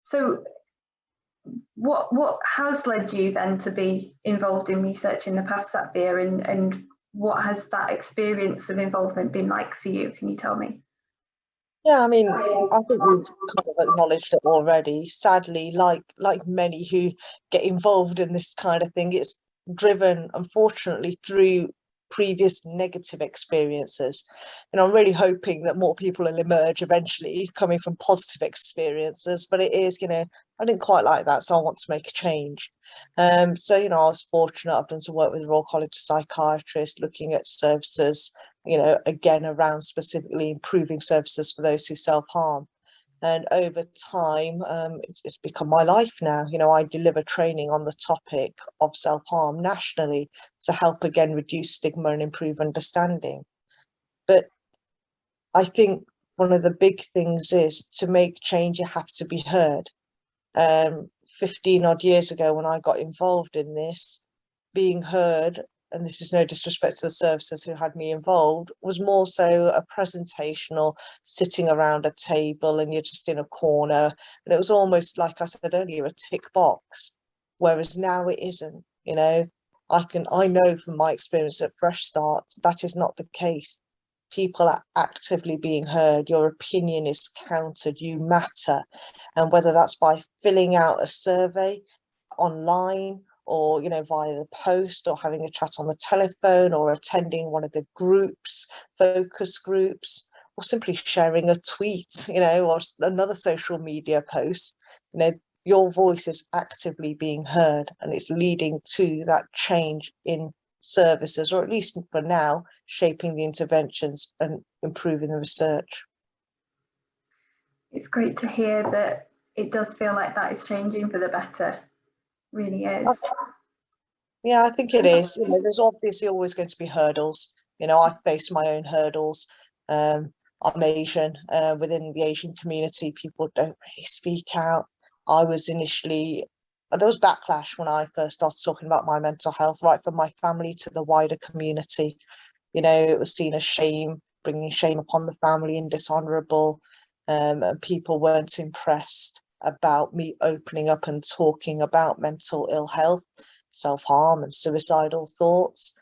So what has led you then to be involved in research in the past, Satvir, and what has that experience of involvement been like for you? Can you tell me? Yeah, I mean, I think we've kind of acknowledged it already. Sadly, like many who get involved in this kind of thing, it's driven, unfortunately, through previous negative experiences. And I'm really hoping that more people will emerge eventually coming from positive experiences. But it is, I didn't quite like that, so I want to make a change. So, I was fortunate. I've done some work with the Royal College of Psychiatrists, looking at services again, around specifically improving services for those who self-harm. And over time, it's become my life now. I deliver training on the topic of self-harm nationally to help, again, reduce stigma and improve understanding. But I think one of the big things is to make change, you have to be heard. 15 odd years ago, when I got involved in this, being heard, and this is no disrespect to the services who had me involved, was more so a presentational, sitting around a table and you're just in a corner. And it was almost, like I said earlier, a tick box. Whereas now it isn't, I know from my experience at Fresh Start, that is not the case. People are actively being heard, your opinion is counted, you matter. And whether that's by filling out a survey online, or via the post, or having a chat on the telephone, or attending one of the groups, focus groups, or simply sharing a tweet, or another social media post, your voice is actively being heard, and it's leading to that change in services, or at least for now, shaping the interventions and improving the research. It's great to hear that it does feel like that is changing for the better. Really is. Yeah, I think it is. There's obviously always going to be hurdles. I've faced my own hurdles. I'm Asian. Within the Asian community, people don't really speak out. I was initially, there was backlash when I first started talking about my mental health, right from my family to the wider community. It was seen as shame, bringing shame upon the family, and dishonourable. And people weren't impressed about me opening up and talking about mental ill health, self-harm and suicidal thoughts.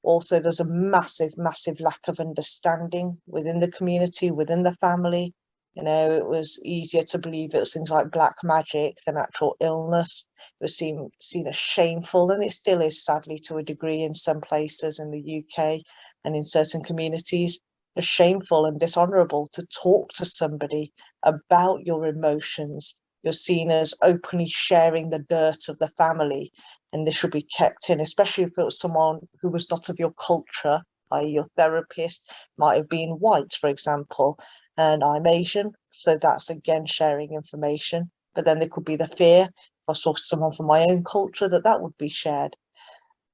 Also, there's a massive lack of understanding within the community, within the family. It was easier to believe it was things like black magic than actual illness. It was seen as shameful, and it still is, sadly, to a degree in some places in the UK and in certain communities. It's shameful and dishonourable to talk to somebody about your emotions. You're seen as openly sharing the dirt of the family, and this should be kept in, especially if it was someone who was not of your culture, i.e. your therapist might have been white, for example, and I'm Asian, so that's again sharing information. But then there could be the fear, if I was talking to someone from my own culture, that would be shared.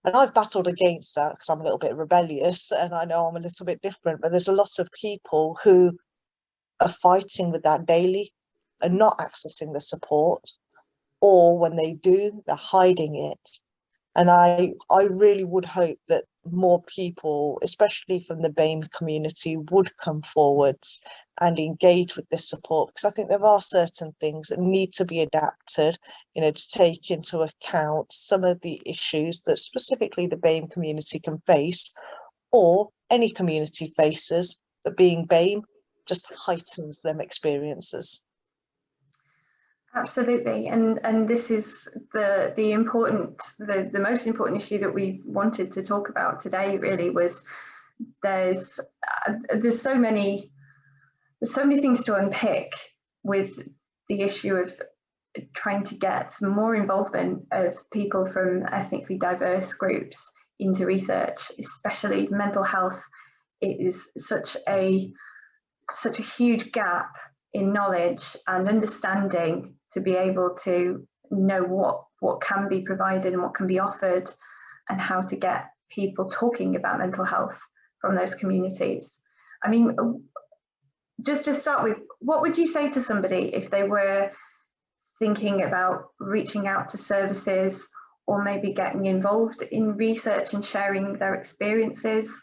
And I've battled against that because I'm a little bit rebellious, and I know I'm a little bit different, but there's a lot of people who are fighting with that daily and not accessing the support, or when they do, they're hiding it. And I really would hope that more people, especially from the BAME community, would come forwards and engage with this support, because I think there are certain things that need to be adapted, to take into account some of the issues that specifically the BAME community can face, or any community faces, but being BAME just heightens them experiences. Absolutely, and this is the most important issue that we wanted to talk about today. Really, was there's so many things to unpick with the issue of trying to get more involvement of people from ethnically diverse groups into research, especially mental health. It is such a huge gap in knowledge and understanding to be able to know what can be provided and what can be offered, and how to get people talking about mental health from those communities. I mean, just to start with, what would you say to somebody if they were thinking about reaching out to services, or maybe getting involved in research and sharing their experiences,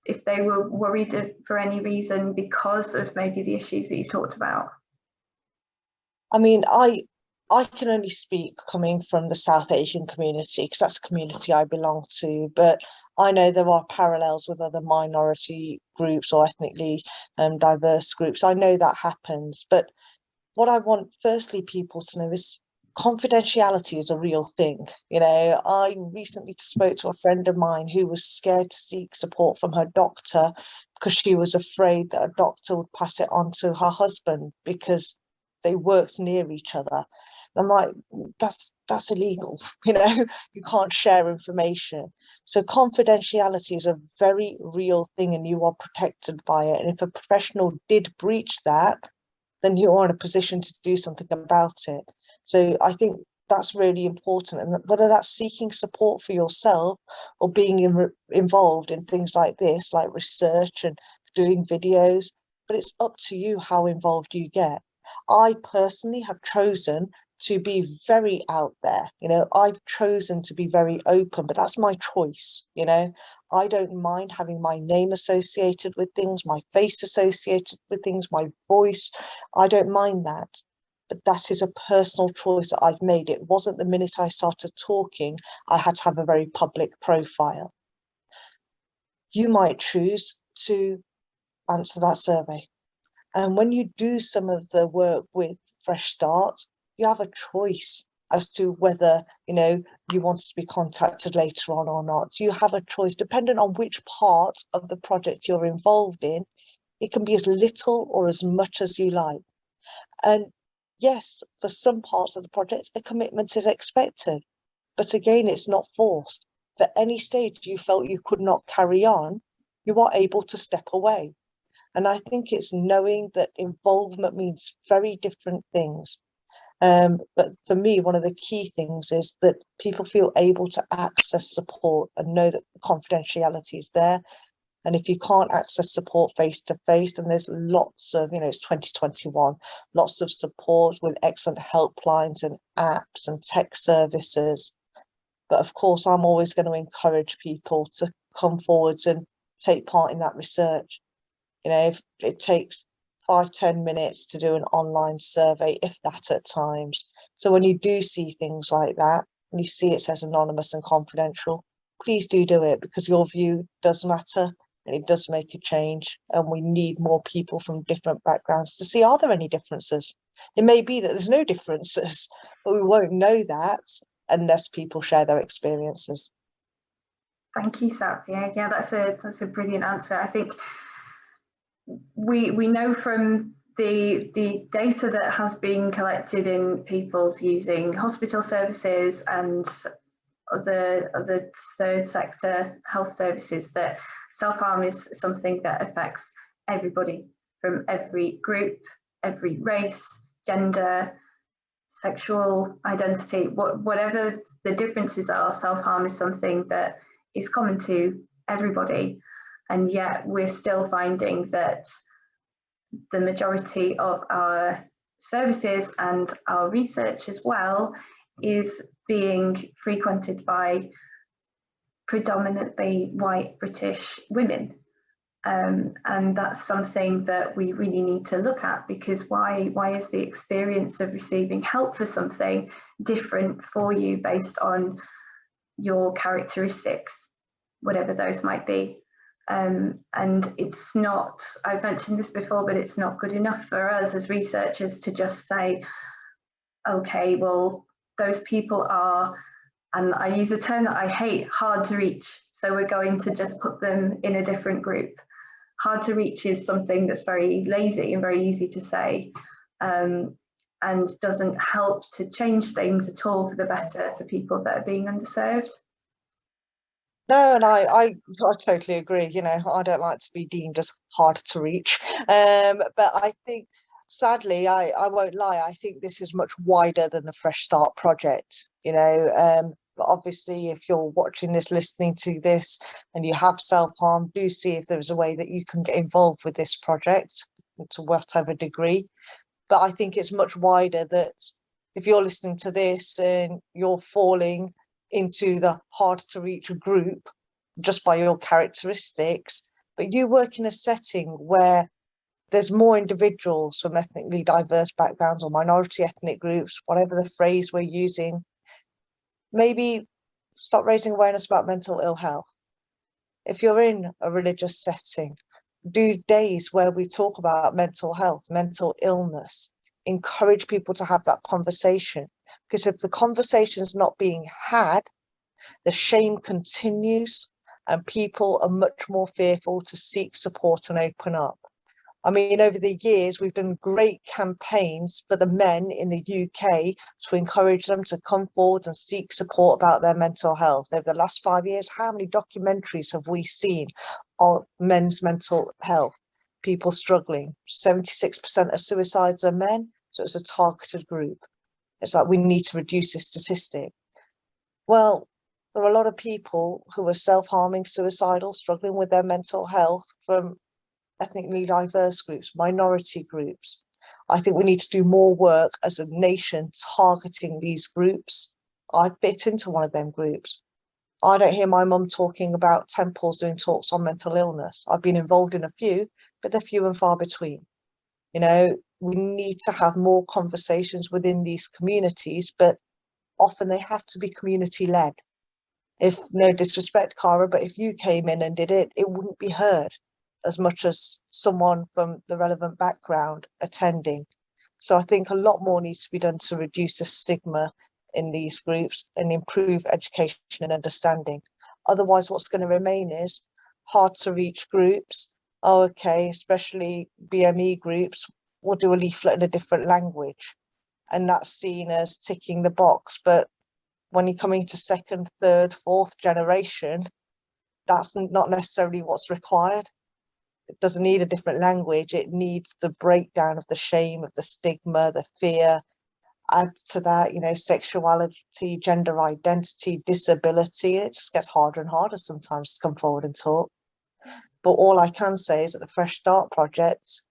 if they were worried for any reason because of maybe the issues that you've talked about? I mean, I can only speak coming from the South Asian community because that's the community I belong to. But I know there are parallels with other minority groups or ethnically diverse groups. I know that happens. But what I want, firstly, people to know is confidentiality is a real thing. You know, I recently spoke to a friend of mine who was scared to seek support from her doctor because she was afraid that a doctor would pass it on to her husband because they worked near each other. And I'm like, that's illegal. You know, you can't share information. So confidentiality is a very real thing and you are protected by it. And if a professional did breach that, then you're in a position to do something about it. So I think that's really important. And whether that's seeking support for yourself or being involved in things like this, like research and doing videos, but it's up to you how involved you get. I personally have chosen to be very out there. You know, I've chosen to be very open, but that's my choice. You know, I don't mind having my name associated with things, my face associated with things, my voice. I don't mind that. But that is a personal choice that I've made. It wasn't the minute I started talking, I had to have a very public profile. You might choose to answer that survey. And when you do some of the work with Fresh Start, you have a choice as to whether, you know, you want to be contacted later on or not. You have a choice depending on which part of the project you're involved in. It can be as little or as much as you like. And yes, for some parts of the project, a commitment is expected. But again, it's not forced. For any stage you felt you could not carry on, you are able to step away. And I think it's knowing that involvement means very different things. But for me, one of the key things is that people feel able to access support and know that confidentiality is there. And if you can't access support face to face, then there's lots of, you know, it's 2021, lots of support with excellent helplines and apps and tech services. But of course, I'm always going to encourage people to come forwards and take part in that research. You know, if it takes 5-10 minutes to do an online survey, if that at times. So when you do see things like that, and you see it says anonymous and confidential, please do it because your view does matter and it does make a change. And we need more people from different backgrounds to see, are there any differences? It may be that there's no differences, but we won't know that unless people share their experiences. Thank you, Sap. Yeah, that's a brilliant answer. I think we know from the data that has been collected in people's using hospital services and other third sector health services that self-harm is something that affects everybody from every group, every race, gender, sexual identity, whatever the differences are, self-harm is something that is common to everybody. And yet we're still finding that the majority of our services and our research as well is being frequented by predominantly white British women. And that's something that we really need to look at, because why is the experience of receiving help for something different for you based on your characteristics, whatever those might be? And it's not, I've mentioned this before, but it's not good enough for us as researchers to just say, okay, well, those people are, and I use a term that I hate, hard to reach. So we're going to just put them in a different group. Hard to reach is something that's very lazy and very easy to say, and doesn't help to change things at all for the better for people that are being underserved. No, and I totally agree. You know, I don't like to be deemed as hard to reach. But I think, sadly, I won't lie, I think this is much wider than the Fresh Start project, you know. But obviously, if you're watching this, listening to this, and you have self-harm, do see if there's a way that you can get involved with this project to whatever degree. But I think it's much wider that if you're listening to this and you're falling into the hard to reach group just by your characteristics, but you work in a setting where there's more individuals from ethnically diverse backgrounds or minority ethnic groups, whatever the phrase we're using, maybe start raising awareness about mental ill health. If you're in a religious setting, do days where we talk about mental health, mental illness, encourage people to have that conversation. Because if the conversation is not being had, the shame continues and people are much more fearful to seek support and open up. I mean, over the years, we've done great campaigns for the men in the UK to encourage them to come forward and seek support about their mental health. Over the last 5 years, how many documentaries have we seen on men's mental health? People struggling. 76% of suicides are men, so it's a targeted group. It's like we need to reduce this statistic. Well, there are a lot of people who are self-harming, suicidal, struggling with their mental health from ethnically diverse groups, minority groups. I think we need to do more work as a nation targeting these groups. I fit into one of them groups. I don't hear my mum talking about temples doing talks on mental illness. I've been involved in a few, but they're few and far between. You know, we need to have more conversations within these communities, but often they have to be community led. If, no disrespect, Cara, but if you came in and did it, it wouldn't be heard as much as someone from the relevant background attending. So I think a lot more needs to be done to reduce the stigma in these groups and improve education and understanding. Otherwise, what's going to remain is hard to reach groups. Oh, okay, especially BME groups will do a leaflet in a different language, and that's seen as ticking the box. But when you're coming to second, third, fourth generation, that's not necessarily what's required. It doesn't need a different language. It needs the breakdown of the shame, of the stigma, the fear. Add to that, you know, sexuality, gender identity, disability. It just gets harder and harder sometimes to come forward and talk. But all I can say is that the Fresh Start Project,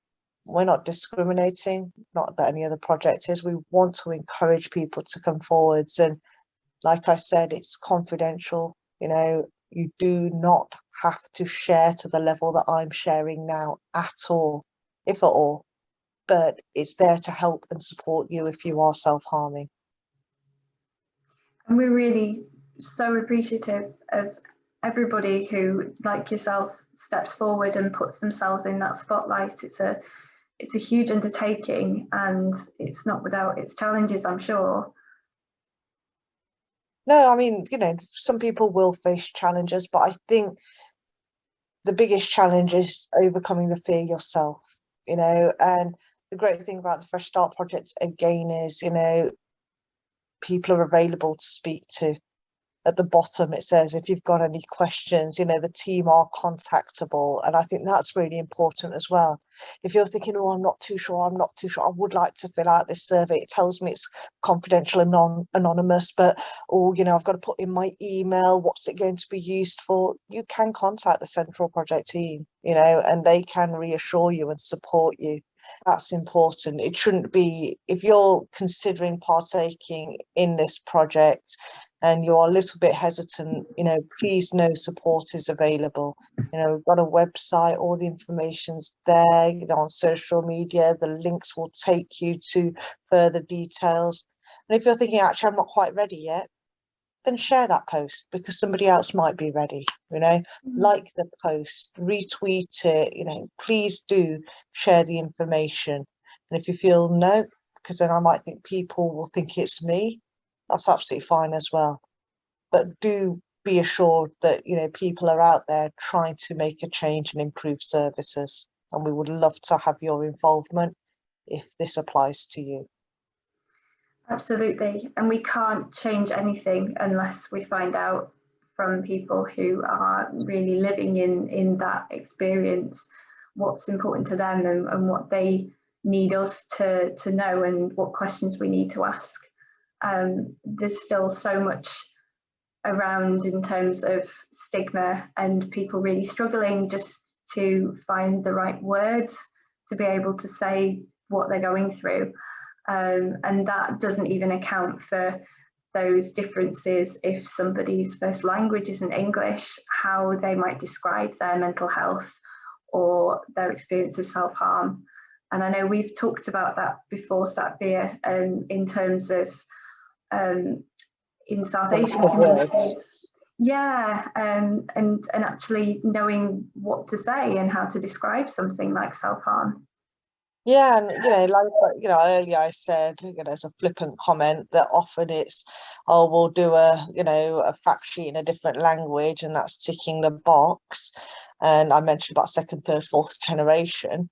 we're not discriminating, not that any other project is. We want to encourage people to come forwards. And like I said, it's confidential. You know, you do not have to share to the level that I'm sharing now at all, if at all, but it's there to help and support you if you are self-harming. And we're really so appreciative of everybody who, like yourself, steps forward and puts themselves in that spotlight. It's a huge undertaking, and it's not without its challenges, I'm sure. No, I mean, you know, some people will face challenges, but I think the biggest challenge is overcoming the fear yourself, you know. And the great thing about the Fresh Start Project again is, you know, people are available to speak to. At the bottom it says if you've got any questions, you know, the team are contactable, and I think that's really important as well. If you're thinking, oh, I'm not too sure, I would like to fill out this survey, it tells me it's confidential and anonymous, but oh, you know, I've got to put in my email, what's it going to be used for? You can contact the Central Project team, you know, and they can reassure you and support you. That's important. It shouldn't be, if you're considering partaking in this project and you're a little bit hesitant, you know, please know support is available. You know, we've got a website, all the information's there, you know, on social media, the links will take you to further details. And if you're thinking, actually, I'm not quite ready yet, then share that post because somebody else might be ready, you know, like the post, retweet it, you know, please do share the information. And if you feel no, because then I might think people will think it's me, that's absolutely fine as well. But do be assured that, you know, people are out there trying to make a change and improve services. And we would love to have your involvement if this applies to you. Absolutely. And we can't change anything unless we find out from people who are really living in that experience what's important to them and what they need us to know and what questions we need to ask. There's still so much around in terms of stigma and people really struggling just to find the right words to be able to say what they're going through. And that doesn't even account for those differences if somebody's first language isn't English, how they might describe their mental health or their experience of self-harm. And I know we've talked about that before, Satvir, in terms of in South Asian communities. Yeah, and actually knowing what to say and how to describe something like self-harm. Yeah, and like earlier I said, it's a flippant comment that often it's, oh, we'll do a fact sheet in a different language, and that's ticking the box. And I mentioned about second, third, fourth generation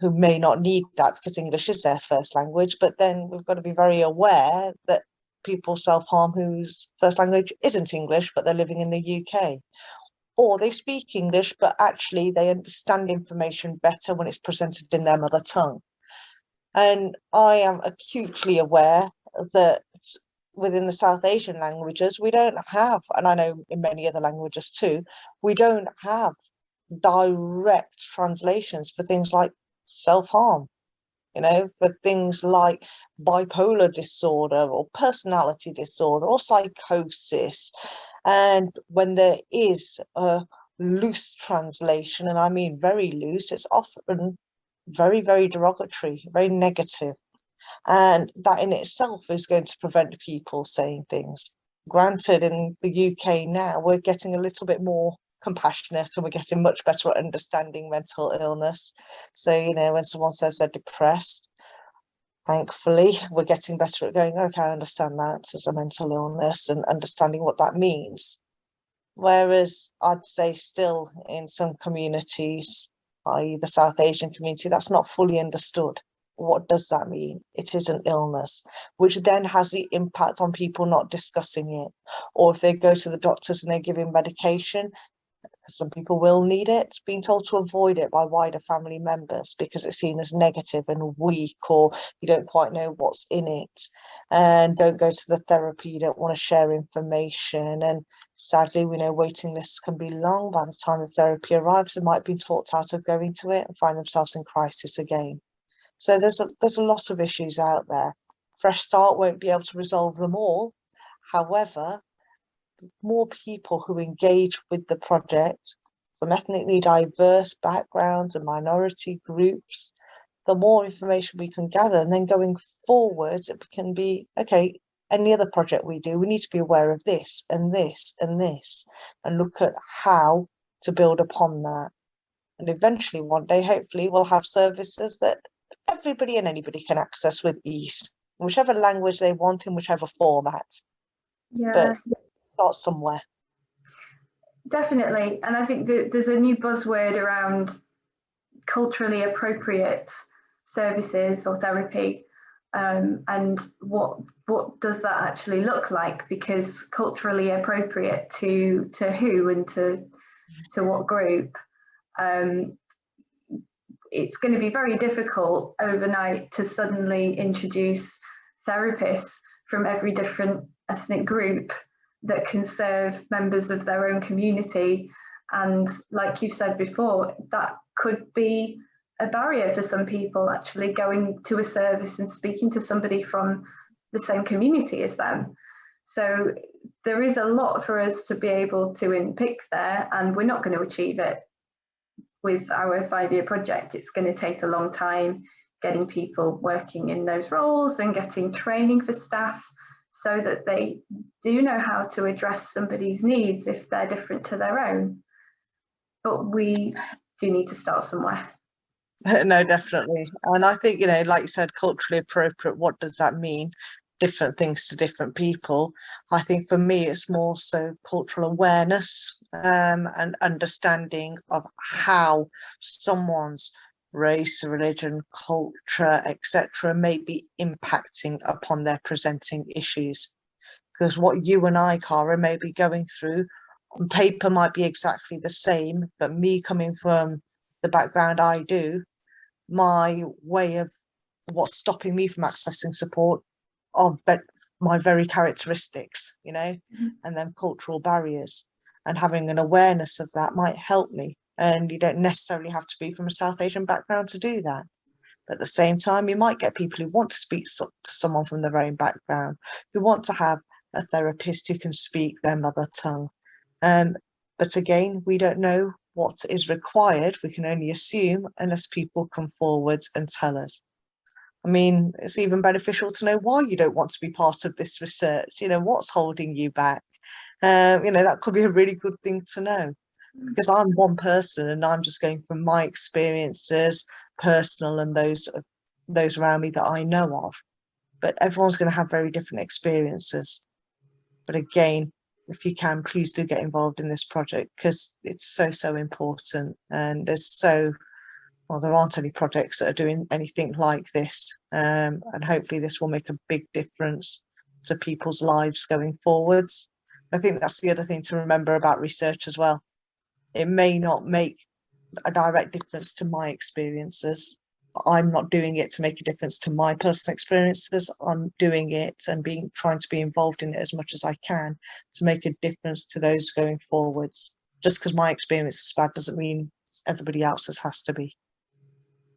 who may not need that because English is their first language. But then we've got to be very aware that people self-harm whose first language isn't English, but they're living in the UK. Or they speak English, but actually they understand information better when it's presented in their mother tongue. And I am acutely aware that within the South Asian languages, we don't have, and I know in many other languages too, we don't have direct translations for things like self-harm, for things like bipolar disorder or personality disorder or psychosis. And when there is a loose translation, and I mean very loose, it's often very, very derogatory, very negative. And that in itself is going to prevent people saying things. Granted, in the UK now, we're getting a little bit more compassionate and we're getting much better at understanding mental illness. So, when someone says they're depressed, thankfully, we're getting better at going, okay, I understand that as a mental illness and understanding what that means. Whereas I'd say still in some communities, i.e. the South Asian community, that's not fully understood. What does that mean? It is an illness, which then has the impact on people not discussing it. Or if they go to the doctors and they're giving medication, some people will need it, being told to avoid it by wider family members because it's seen as negative and weak, or you don't quite know what's in it, and don't go to the therapy, you don't want to share information. And sadly, we know waiting lists can be long. By the time the therapy arrives, they might be talked out of going to it and find themselves in crisis again. So there's a lot of issues out there. Fresh Start won't be able to resolve them all. However, more people who engage with the project from ethnically diverse backgrounds and minority groups, the more information we can gather. And then going forwards, it can be, okay, any other project we do, we need to be aware of this and this and this, and look at how to build upon that. And eventually one day, hopefully, we'll have services that everybody and anybody can access with ease, whichever language they want, in whichever format. Yeah. But start somewhere. Definitely. And I think that there's a new buzzword around culturally appropriate services or therapy. And what does that actually look like? Because culturally appropriate to who and to what group? It's going to be very difficult overnight to suddenly introduce therapists from every different ethnic group that can serve members of their own community. And like you said before, that could be a barrier for some people actually going to a service and speaking to somebody from the same community as them. So there is a lot for us to be able to unpick there, and we're not going to achieve it with our 5-year project. It's going to take a long time getting people working in those roles and getting training for staff so that they do know how to address somebody's needs if they're different to their own. But we do need to start somewhere. No, definitely. And I think, like you said, culturally appropriate, what does that mean? Different things to different people. I think for me, it's more so cultural awareness and understanding of how someone's race, religion, culture, etc. may be impacting upon their presenting issues. Because what you and I, Cara, may be going through on paper might be exactly the same, but me coming from the background I do, my way of what's stopping me from accessing support of my very characteristics, and then cultural barriers, and having an awareness of that might help me. And you don't necessarily have to be from a South Asian background to do that. But at the same time, you might get people who want to speak to someone from their own background, who want to have a therapist who can speak their mother tongue. But again, we don't know what is required, we can only assume unless people come forward and tell us. I mean, it's even beneficial to know why you don't want to be part of this research, you know, what's holding you back. You know, that could be a really good thing to know, because I'm one person and I'm just going from my experiences, personal and those around me that I know of. But everyone's going to have very different experiences. But again, if you can, please do get involved in this project, because it's so important. And there aren't any projects that are doing anything like this. And hopefully this will make a big difference to people's lives going forwards. I think that's the other thing to remember about research as well. It may not make a direct difference to my experiences. I'm not doing it to make a difference to my personal experiences. I'm doing it and trying to be involved in it as much as I can to make a difference to those going forwards. Just because my experience is bad doesn't mean everybody else's has to be.